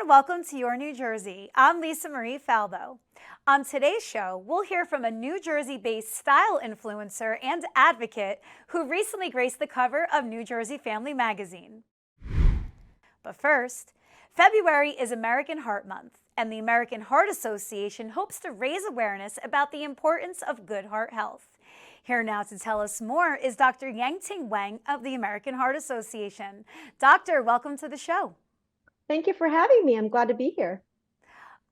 and welcome to Your New Jersey. I'm Lisa Marie Falbo. On today's show, we'll hear from a New Jersey-based style influencer and advocate who recently graced the cover of New Jersey Family Magazine. But first, February is American Heart Month, and the American Heart Association hopes to raise awareness about the importance of good heart health. Here now to tell us more is Dr. Yangting Wang of the American Heart Association. Doctor, welcome to the show. Thank you for having me. I'm glad to be here.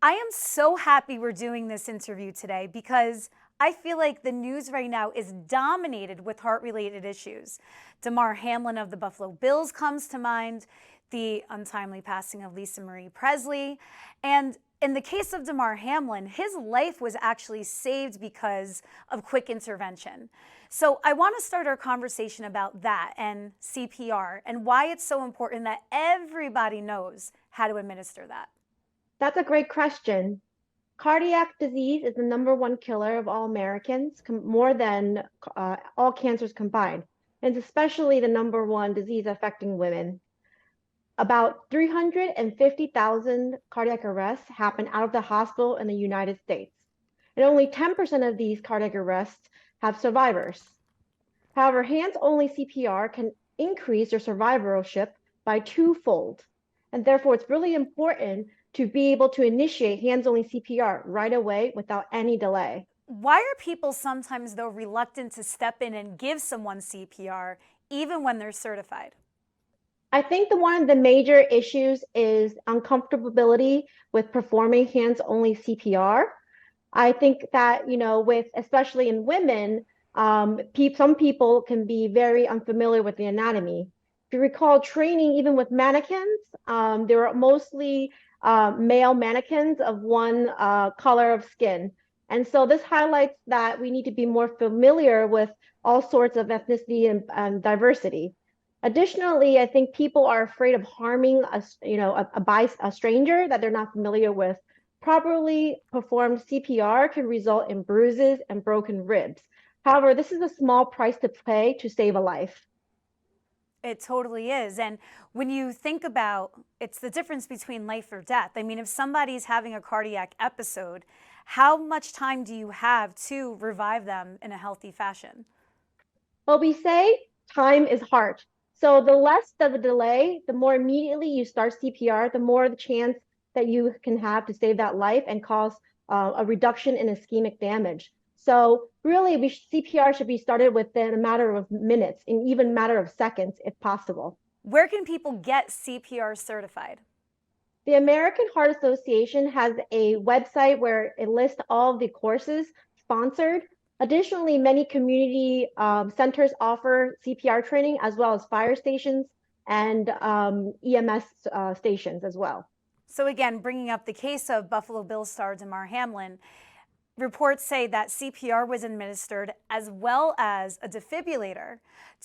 I am so happy we're doing this interview today because I feel like the news right now is dominated with heart-related issues. Damar Hamlin of the Buffalo Bills comes to mind, the untimely passing of Lisa Marie Presley, and in the case of Damar Hamlin, his life was actually saved because of quick intervention. So I want to start our conversation about that and CPR and why it's so important that everybody knows how to administer that. That's a great question. Cardiac disease is the #1 killer of all Americans, more than all cancers combined. And it's especially the #1 disease affecting women. About 350,000 cardiac arrests happen out of the hospital in the United States. And only 10% of these cardiac arrests have survivors. However, hands-only CPR can increase your survivorship by twofold. And therefore, it's really important to be able to initiate hands-only CPR right away without any delay. Why are people sometimes, though, reluctant to step in and give someone CPR, even when they're certified? I think one of the major issues is uncomfortability with performing hands-only CPR. I think that, with especially in women, some people can be very unfamiliar with the anatomy. If you recall training, even with mannequins, there are mostly male mannequins of one color of skin. And so this highlights that we need to be more familiar with all sorts of ethnicity and diversity. Additionally, I think people are afraid of harming a stranger that they're not familiar with. Properly performed CPR can result in bruises and broken ribs. However, this is a small price to pay to save a life. It totally is. And when you think about it's the difference between life or death. I mean, if somebody's having a cardiac episode, how much time do you have to revive them in a healthy fashion? Well, we say time is heart. So the less of a delay, the more immediately you start CPR, the more the chance that you can have to save that life and cause a reduction in ischemic damage. So really, CPR should be started within a matter of minutes and even a matter of seconds, if possible. Where can people get CPR certified? The American Heart Association has a website where it lists all of the courses sponsored. Additionally, many community centers offer CPR training, as well as fire stations and EMS stations as well. So again, bringing up the case of Buffalo Bills star Damar Hamlin, reports say that CPR was administered as well as a defibrillator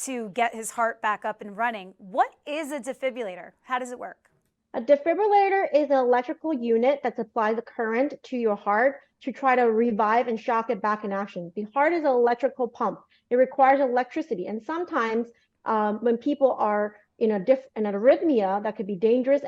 to get his heart back up and running. What is a defibrillator? How does it work? A defibrillator is an electrical unit that supplies a current to your heart to try to revive and shock it back in action. The heart is an electrical pump. It requires electricity. And sometimes when people are in an arrhythmia that could be dangerous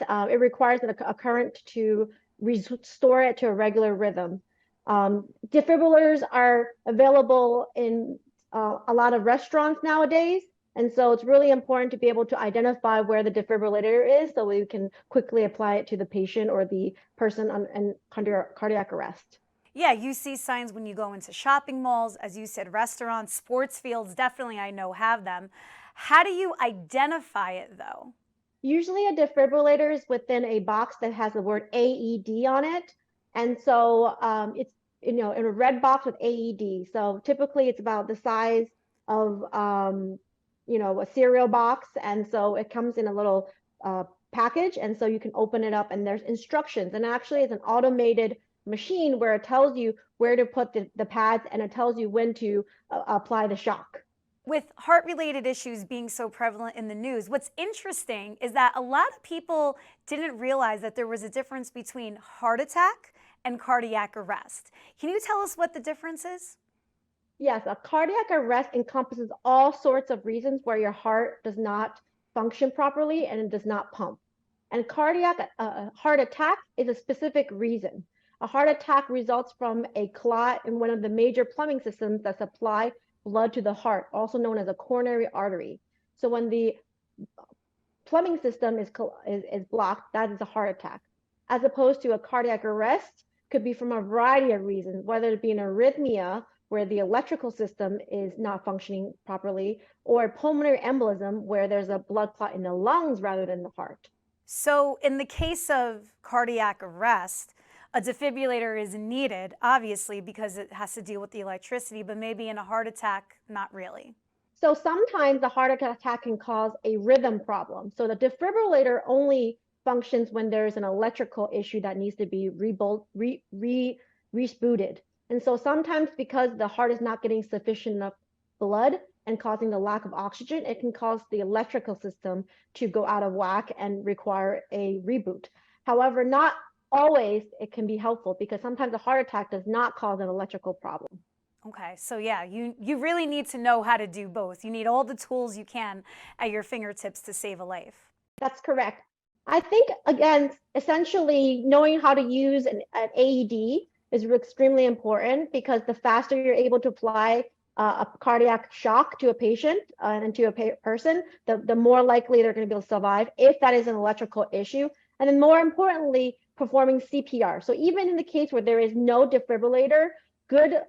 it requires a current to restore it to a regular rhythm. Defibrillators are available in a lot of restaurants nowadays. And so it's really important to be able to identify where the defibrillator is so we can quickly apply it to the patient or the person in cardiac arrest. Yeah, you see signs when you go into shopping malls, as you said, restaurants, sports fields, definitely I know have them. How do you identify it though? Usually a defibrillator is within a box that has the word AED on it. And so it's in a red box with AED. So typically it's about the size of a cereal box. And so it comes in a little package. And so you can open it up and there's instructions. And actually it's an automated machine where it tells you where to put the pads and it tells you when to apply the shock. With heart-related issues being so prevalent in the news, what's interesting is that a lot of people didn't realize that there was a difference between heart attack and cardiac arrest. Can you tell us what the difference is? Yes, a cardiac arrest encompasses all sorts of reasons where your heart does not function properly and it does not pump. And cardiac heart attack is a specific reason. A heart attack results from a clot in one of the major plumbing systems that supply blood to the heart, also known as a coronary artery. So when the plumbing system is blocked, that is a heart attack. As opposed to a cardiac arrest, could be from a variety of reasons, whether it be an arrhythmia where the electrical system is not functioning properly, or pulmonary embolism where there's a blood clot in the lungs rather than the heart. So in the case of cardiac arrest, a defibrillator is needed, obviously, because it has to deal with the electricity, but maybe in a heart attack, not really. So sometimes the heart attack can cause a rhythm problem. So the defibrillator only functions when there's an electrical issue that needs to be rebooted. And so sometimes because the heart is not getting sufficient enough blood and causing the lack of oxygen, it can cause the electrical system to go out of whack and require a reboot. However, not always it can be helpful because sometimes a heart attack does not cause an electrical problem. Okay, so yeah, you really need to know how to do both. You need all the tools you can at your fingertips to save a life. That's correct. I think, again, essentially knowing how to use an AED is extremely important because the faster you're able to apply a cardiac shock to a patient and to a person, the more likely they're going to be able to survive if that is an electrical issue. And then more importantly, performing CPR. So even in the case where there is no defibrillator, good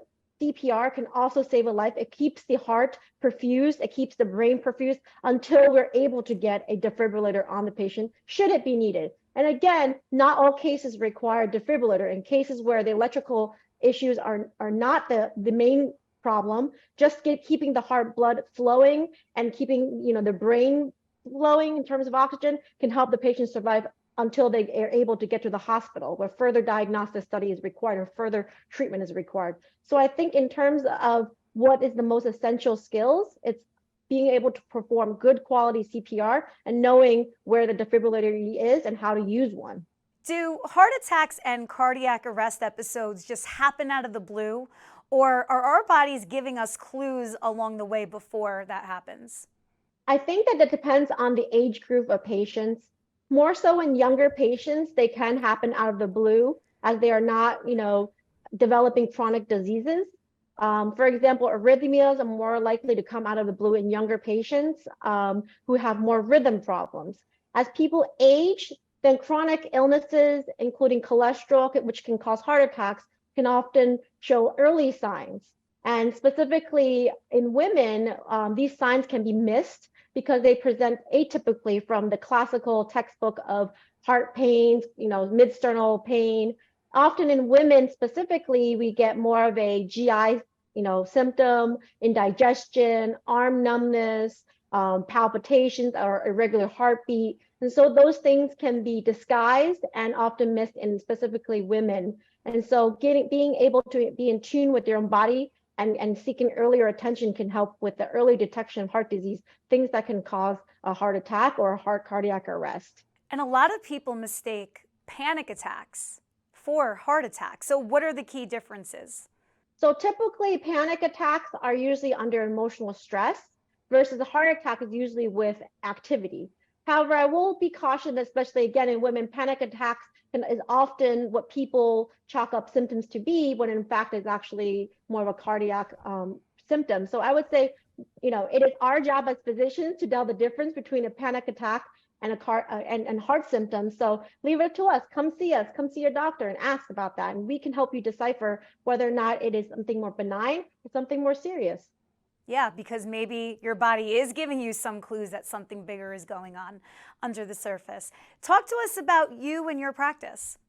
CPR can also save a life. It keeps the heart perfused, it keeps the brain perfused until we're able to get a defibrillator on the patient, should it be needed. And again, not all cases require defibrillator. In cases where the electrical issues are not the main problem, just keeping the heart blood flowing and keeping the brain flowing in terms of oxygen can help the patient survive until they are able to get to the hospital where further diagnostic study is required or further treatment is required. So I think in terms of what is the most essential skills, it's being able to perform good quality CPR and knowing where the defibrillator is and how to use one. Do heart attacks and cardiac arrest episodes just happen out of the blue, or are our bodies giving us clues along the way before that happens? I think that depends on the age group of patients. More so in younger patients, they can happen out of the blue as they are not, developing chronic diseases. For example, arrhythmias are more likely to come out of the blue in younger patients who have more rhythm problems. As people age, then chronic illnesses, including cholesterol, which can cause heart attacks, can often show early signs. And specifically in women, these signs can be missed because they present atypically from the classical textbook of heart pains, mid-sternal pain. Often in women specifically, we get more of a GI, symptom, indigestion, arm numbness, palpitations, or irregular heartbeat. And so those things can be disguised and often missed in specifically women. And so being able to be in tune with your own body and seeking earlier attention can help with the early detection of heart disease, things that can cause a heart attack or a heart cardiac arrest. And a lot of people mistake panic attacks for heart attacks. So what are the key differences? So typically panic attacks are usually under emotional stress versus a heart attack is usually with activity. However, I will be cautious, especially again in women, panic attacks is often what people chalk up symptoms to be, when in fact is actually more of a cardiac symptom. So I would say, it is our job as physicians to tell the difference between a panic attack and and heart symptoms. So leave it to us. Come see us. Come see your doctor and ask about that, and we can help you decipher whether or not it is something more benign or something more serious. Yeah, because maybe your body is giving you some clues that something bigger is going on under the surface. Talk to us about you and your practice.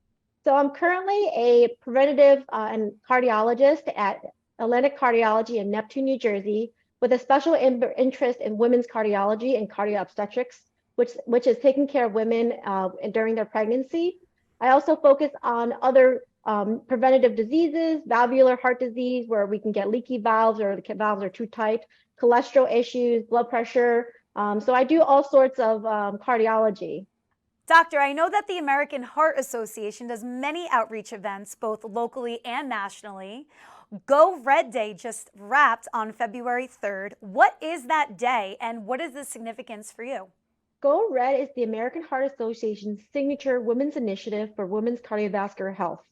So I'm currently a preventative and cardiologist at Atlantic Cardiology in Neptune, New Jersey, with a special interest in women's cardiology and cardio-obstetrics, which is taking care of women during their pregnancy. I also focus on other preventative diseases, valvular heart disease, where we can get leaky valves or the valves are too tight, cholesterol issues, blood pressure. So I do all sorts of cardiology. Doctor, I know that the American Heart Association does many outreach events, both locally and nationally. Go Red Day just wrapped on February 3rd. What is that day and what is the significance for you? Go Red is the American Heart Association's signature women's initiative for women's cardiovascular health.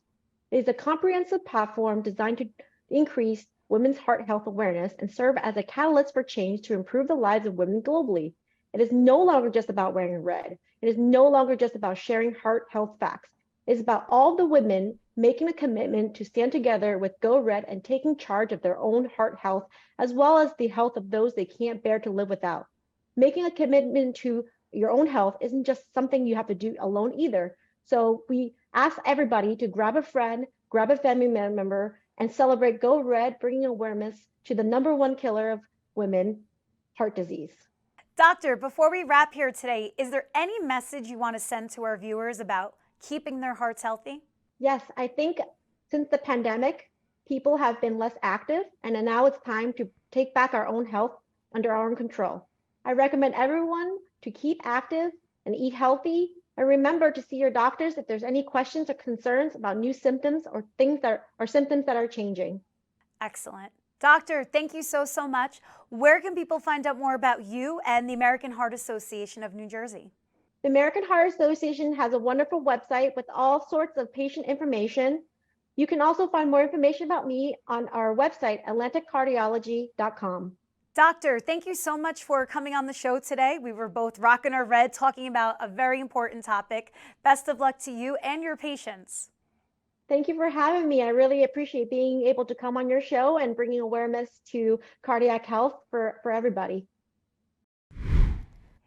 It is a comprehensive platform designed to increase women's heart health awareness and serve as a catalyst for change to improve the lives of women globally. It is no longer just about wearing red. It is no longer just about sharing heart health facts. It is about all the women making a commitment to stand together with Go Red and taking charge of their own heart health, as well as the health of those they can't bear to live without. Making a commitment to your own health isn't just something you have to do alone either. So we ask everybody to grab a friend, grab a family member, and celebrate Go Red, bringing awareness to the number one killer of women, heart disease. Doctor, before we wrap here today, is there any message you want to send to our viewers about keeping their hearts healthy? Yes, I think since the pandemic, people have been less active, and now it's time to take back our own health under our own control. I recommend everyone to keep active and eat healthy. And remember to see your doctors if there's any questions or concerns about new symptoms or things that are symptoms that are changing. Excellent. Doctor, thank you so much. Where can people find out more about you and the American Heart Association of New Jersey? The American Heart Association has a wonderful website with all sorts of patient information. You can also find more information about me on our website, atlanticcardiology.com. Doctor, thank you so much for coming on the show today. We were both rocking our red, talking about a very important topic. Best of luck to you and your patients. Thank you for having me. I really appreciate being able to come on your show and bringing awareness to cardiac health for everybody.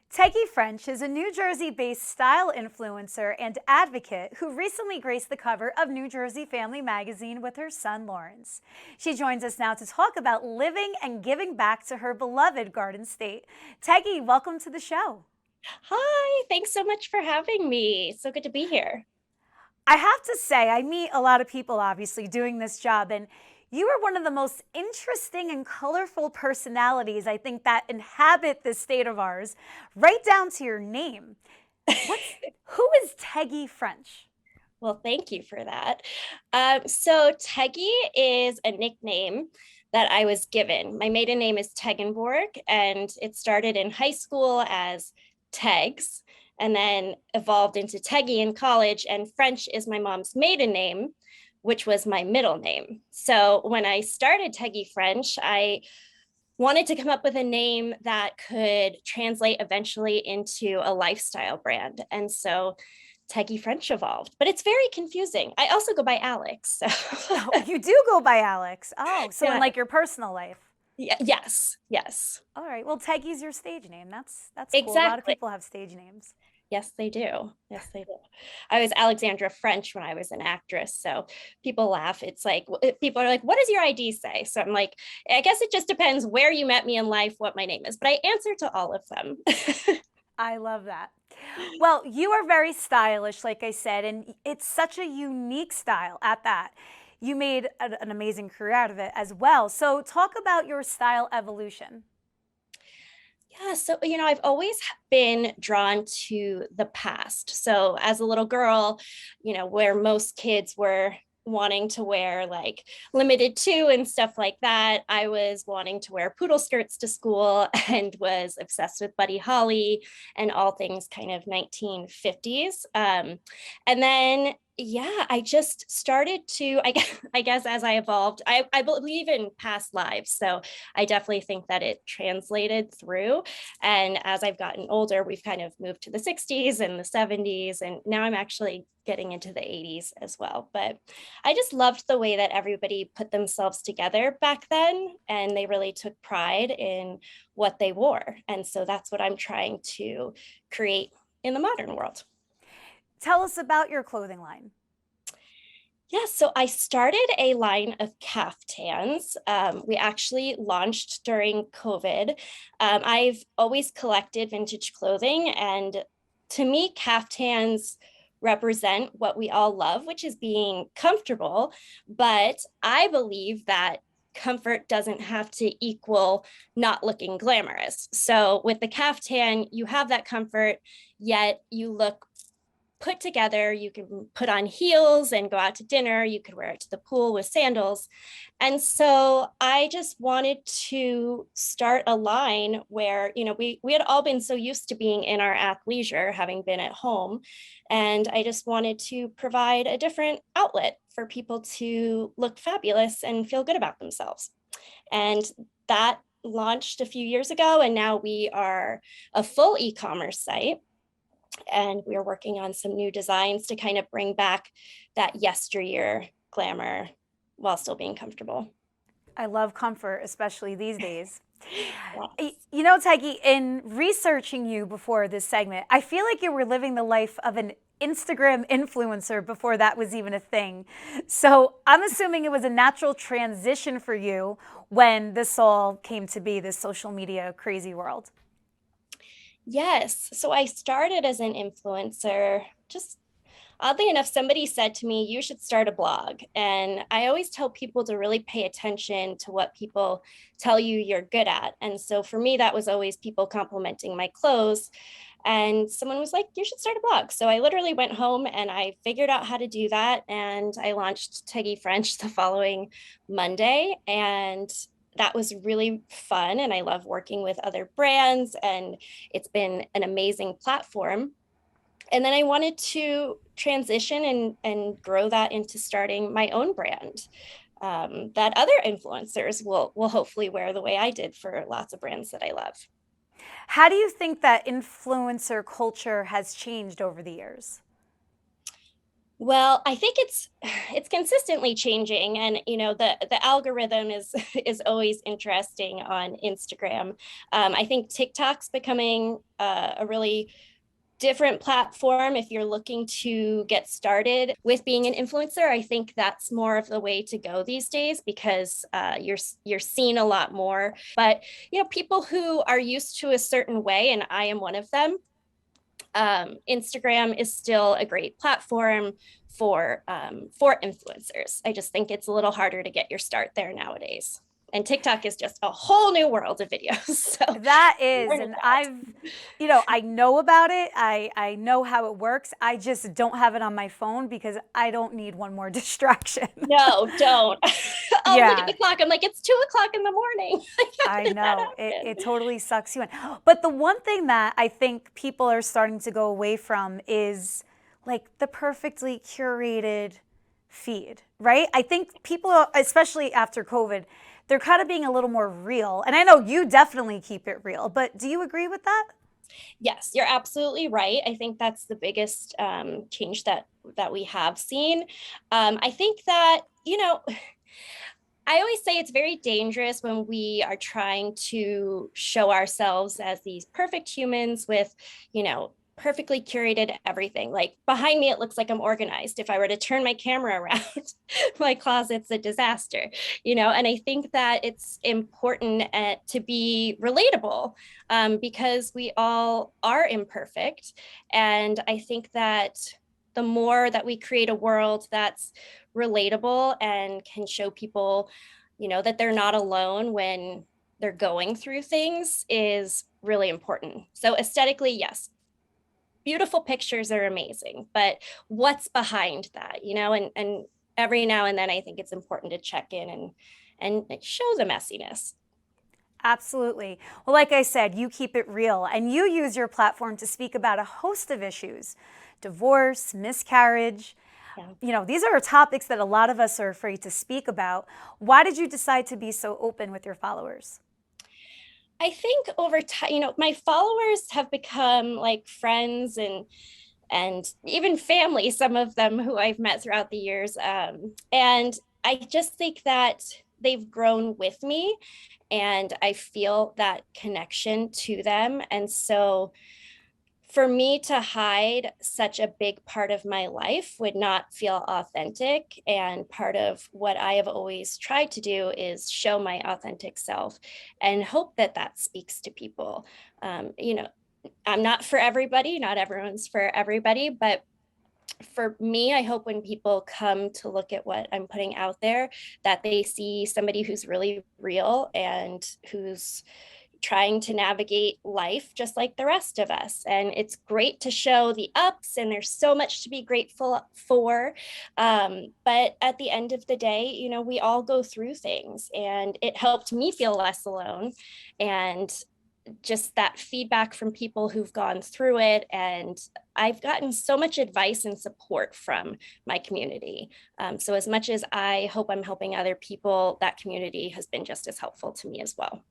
Teggy French is a New Jersey-based style influencer and advocate who recently graced the cover of New Jersey Family Magazine with her son, Lawrence. She joins us now to talk about living and giving back to her beloved Garden State. Teggy, welcome to the show. Hi, thanks so much for having me. So good to be here. I have to say, I meet a lot of people, obviously, doing this job, and you are one of the most interesting and colorful personalities, I think, that inhabit this state of ours, right down to your name. Who is Teggy French? Well, thank you for that. So Teggy is a nickname that I was given. My maiden name is Tegenborg, and it started in high school as Tegs, and then evolved into Teggy in college, and French is my mom's maiden name, which was my middle name. So when I started Teggy French, I wanted to come up with a name that could translate eventually into a lifestyle brand. And so Teggy French evolved, but it's very confusing. I also go by Alex. So. Oh, you do go by Alex. Oh, so Yeah. in like your personal life. Yes. All right. Well, Teggy's your stage name. That's cool. Exactly. A lot of people have stage names. Yes, they do. I was Alexandra French when I was an actress. So people laugh. It's like, people are like, what does your ID say? So I'm like, I guess it just depends where you met me in life, what my name is, but I answer to all of them. I love that. Well, you are very stylish, like I said, and it's such a unique style at that. You made an amazing career out of it as well. So talk about your style evolution. Yeah, so, I've always been drawn to the past. So as a little girl, where most kids were wanting to wear like limited too and stuff like that, I was wanting to wear poodle skirts to school and was obsessed with Buddy Holly and all things kind of 1950s. And then I just started to, I guess as I evolved, I believe in past lives. So I definitely think that it translated through. And as I've gotten older, we've kind of moved to the 60s and the 70s. And now I'm actually getting into the 80s as well. But I just loved the way that everybody put themselves together back then. And they really took pride in what they wore. And so that's what I'm trying to create in the modern world. Tell us about your clothing line. Yeah, so I started a line of caftans. We actually launched during COVID. I've always collected vintage clothing, and to me, caftans represent what we all love, which is being comfortable. But I believe that comfort doesn't have to equal not looking glamorous. So with the caftan, you have that comfort, yet you look put together. You can put on heels and go out to dinner. You could wear it to the pool with sandals. And so I just wanted to start a line where, we had all been so used to being in our athleisure, having been at home. And I just wanted to provide a different outlet for people to look fabulous and feel good about themselves. And that launched a few years ago. And now we are a full e-commerce site. And we're working on some new designs to kind of bring back that yesteryear glamour while still being comfortable. I love comfort, especially these days. Yes. You know, Taggy, in researching you before this segment, I feel like you were living the life of an Instagram influencer before that was even a thing. So I'm assuming it was a natural transition for you when this all came to be, this social media crazy world. Yes. So I started as an influencer. Just oddly enough, somebody said to me, you should start a blog. And I always tell people to really pay attention to what people tell you you're good at. And so for me, that was always people complimenting my clothes. And someone was like, you should start a blog. So I literally went home and I figured out how to do that. And I launched Teggy French the following Monday. And that was really fun. And I love working with other brands. And it's been an amazing platform. And then I wanted to transition and grow that into starting my own brand that other influencers will hopefully wear the way I did for lots of brands that I love. How do you think that influencer culture has changed over the years? Well, I think it's consistently changing, and the algorithm is always interesting on Instagram. I think TikTok's becoming a really different platform if you're looking to get started with being an influencer. I think that's more of the way to go these days because you're seen a lot more. But people who are used to a certain way, and I am one of them. Instagram is still a great platform for influencers. I just think it's a little harder to get your start there nowadays. And TikTok is just a whole new world of videos. So That is, and I know about it. I know how it works. I just don't have it on my phone because I don't need one more distraction. No, don't. I'll look at Yeah, the clock. I'm like, it's 2 o'clock in the morning. I Let that know. happen. It totally sucks you in. But the one thing that I think people are starting to go away from is like the perfectly curated feed, right? I think people, especially after COVID, they're kind of being a little more real. And I know you definitely keep it real, but do you agree with that? Yes, you're absolutely right. I think that's the biggest change that we have seen. I think that I always say it's very dangerous when we are trying to show ourselves as these perfect humans with, perfectly curated everything. Like behind me, it looks like I'm organized. If I were to turn my camera around, my closet's a disaster, and I think that it's important to be relatable because we all are imperfect. And I think that the more that we create a world that's relatable and can show people, that they're not alone when they're going through things is really important. So aesthetically, yes, beautiful pictures are amazing, but what's behind that, and every now and then I think it's important to check in and show the messiness. Absolutely. Well, like I said, you keep it real and you use your platform to speak about a host of issues: divorce, miscarriage. Yeah. These are topics that a lot of us are afraid to speak about. Why did you decide to be so open with your followers? I think over time, my followers have become like friends and even family, some of them who I've met throughout the years. And I just think that they've grown with me and I feel that connection to them. And so for me to hide such a big part of my life would not feel authentic. And part of what I have always tried to do is show my authentic self and hope that that speaks to people. I'm not for everybody, not everyone's for everybody, but for me, I hope when people come to look at what I'm putting out there, that they see somebody who's really real and who's trying to navigate life just like the rest of us. And it's great to show the ups, and there's so much to be grateful for. But at the end of the day, you know, we all go through things, and it helped me feel less alone. And just that feedback from people who've gone through it. And I've gotten so much advice and support from my community. So as much as I hope I'm helping other people, that community has been just as helpful to me as well.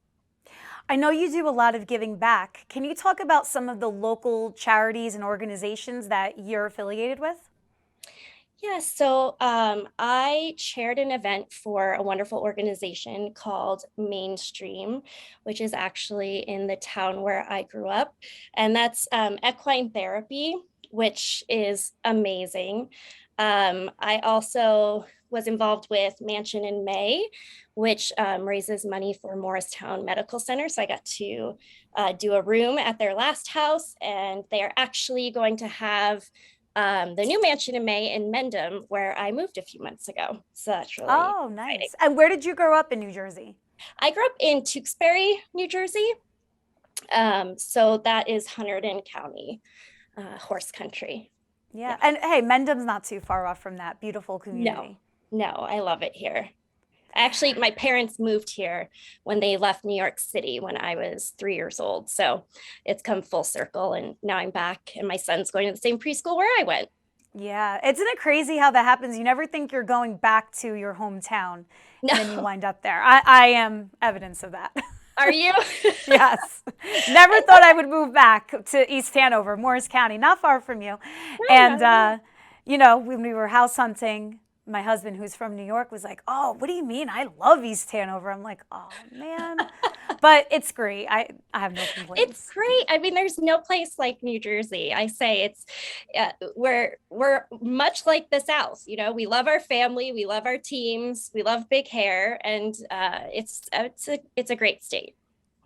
I know you do a lot of giving back. Can you talk about some of the local charities and organizations that you're affiliated with? Yeah, so I chaired an event for a wonderful organization called Mainstream, which is actually in the town where I grew up. And that's equine therapy, which is amazing. I also was involved with Mansion in May, which raises money for Morristown Medical Center. So I got to do a room at their last house, and they are actually going to have the new Mansion in May in Mendham, where I moved a few months ago. So that's really Oh, exciting. nice. And where did you grow up in New Jersey? I grew up in Tewksbury, New Jersey. So that is Hunterdon County, horse country. Yeah. Yeah. And hey, Mendham's not too far off from that beautiful No, community. no, I love it here. Actually, my parents moved here when they left New York City when I was 3 years old. So it's come full circle, and now I'm back, and my son's going to the same preschool where I went. Yeah. Isn't it crazy how that happens? You never think you're going back to your hometown and then you No, wind up there. I am evidence of that. are you? Yes. Never thought I would move back to East Hanover, Morris County, not far from you. No, And, not at all. you know, when we were house hunting, my husband, who's from New York, was like, "Oh, what do you mean? I love East Hanover." I'm like, "Oh, man." But it's great. I have no It's complaints. great. I mean, there's no place like New Jersey. I say it's we're much like the South. You know, we love our family, we love our teams, we love big hair, and it's a great state.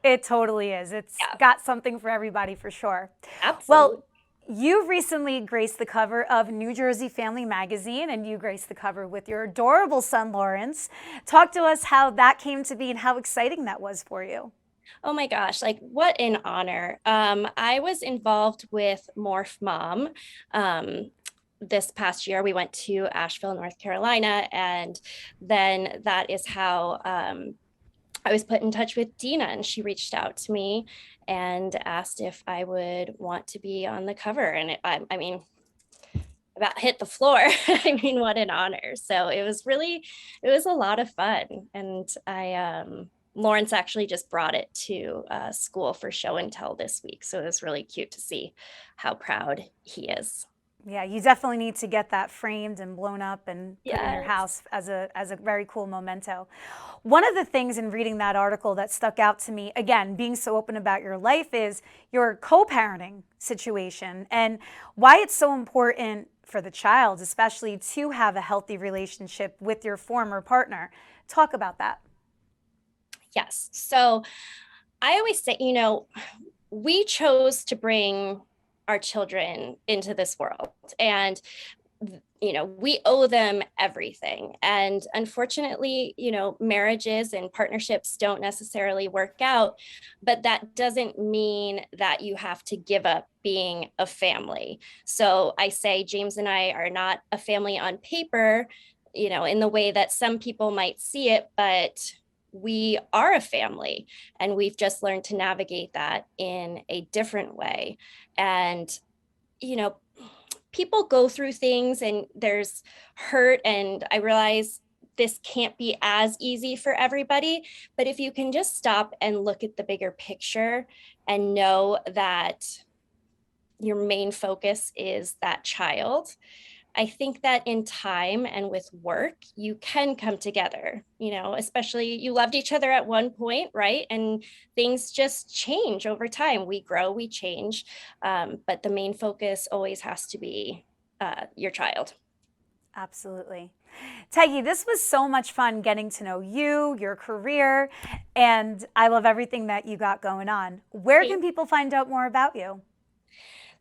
It totally is. It's Yeah, got something for everybody for sure. absolutely. Well, you recently graced the cover of New Jersey Family Magazine, and you graced the cover with your adorable son, Lawrence. Talk to us how that came to be and how exciting that was for you. Oh my gosh, like what an honor. I was involved with Morph Mom. This past year, we went to Asheville, North Carolina, and then that is how I was put in touch with Dina, and she reached out to me and asked if I would want to be on the cover. And I mean, about hit the floor. I mean, what an honor. So it was a lot of fun. And Lawrence actually just brought it to school for show and tell this week. So it was really cute to see how proud he is. Yeah, you definitely need to get that framed and blown up and put in your Yes. house as a very cool memento. One of the things in reading that article that stuck out to me, again, being so open about your life, is your co-parenting situation and why it's so important for the child, especially to have a healthy relationship with your former partner. Talk about that. Yes. So I always say, you know, we chose to bring our children into this world, and you know, we owe them everything. And unfortunately, you know, marriages and partnerships don't necessarily work out, but that doesn't mean that you have to give up being a family. So I say James and I are not a family on paper, you know, in the way that some people might see it, but we are a family, and we've just learned to navigate that in a different way. And you know, people go through things, and there's hurt, and I realize this can't be as easy for everybody, but if you can just stop and look at the bigger picture and know that your main focus is that child, I think that in time and with work, you can come together, you know, especially you loved each other at one point, right? And things just change over time. We grow, we change. But the main focus always has to be your child. Absolutely. Teggy, this was so much fun getting to know you, your career, and I love everything that you got going on. Where Great. can people find out more about you?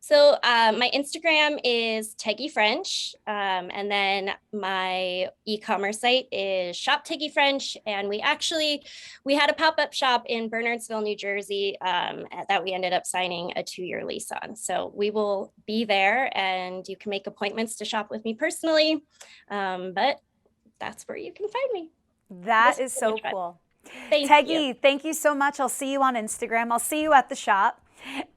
So my Instagram is Teggy French, and then my e-commerce site is Shop Teggy French. And we had a pop-up shop in Bernardsville, New Jersey, that we ended up signing a 2-year lease on. So we will be there, and you can make appointments to shop with me personally. But that's where you can find me. That This is was so much fun. cool. Thank Teggy, you. thank you so much. I'll see you on Instagram. I'll see you at the shop.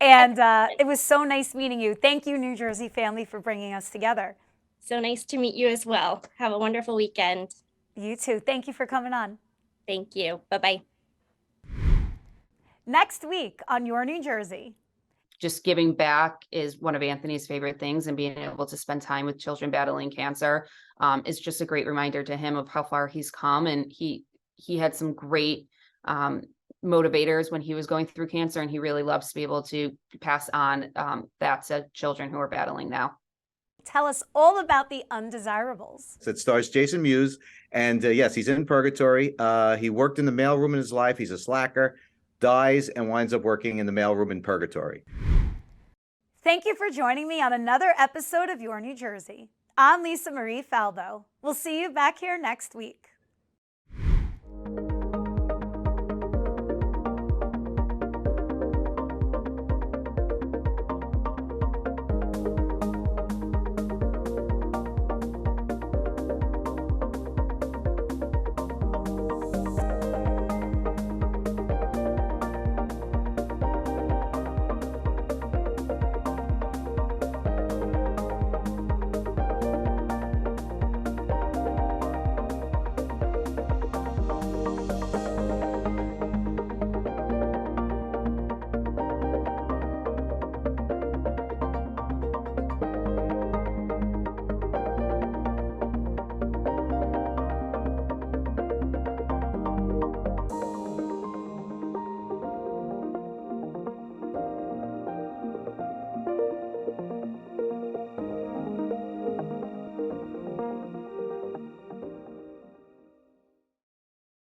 And it was so nice meeting you. Thank you, New Jersey family, for bringing us together. So nice to meet you as well. Have a wonderful weekend. You too. Thank you for coming on. Thank you. Bye-bye. Next week on Your New Jersey. Just giving back is one of Anthony's favorite things, and being able to spend time with children battling cancer is just a great reminder to him of how far he's come. And he had some great motivators when he was going through cancer, and he really loves to be able to pass on that to children who are battling now. Tell us all about The Undesirables. It stars Jason Mewes, and yes, he's in purgatory. He worked in the mailroom in his life. He's a slacker, dies, and winds up working in the mailroom in purgatory. Thank you for joining me on another episode of Your New Jersey. I'm Lisa Marie Falbo. We'll see you back here next week.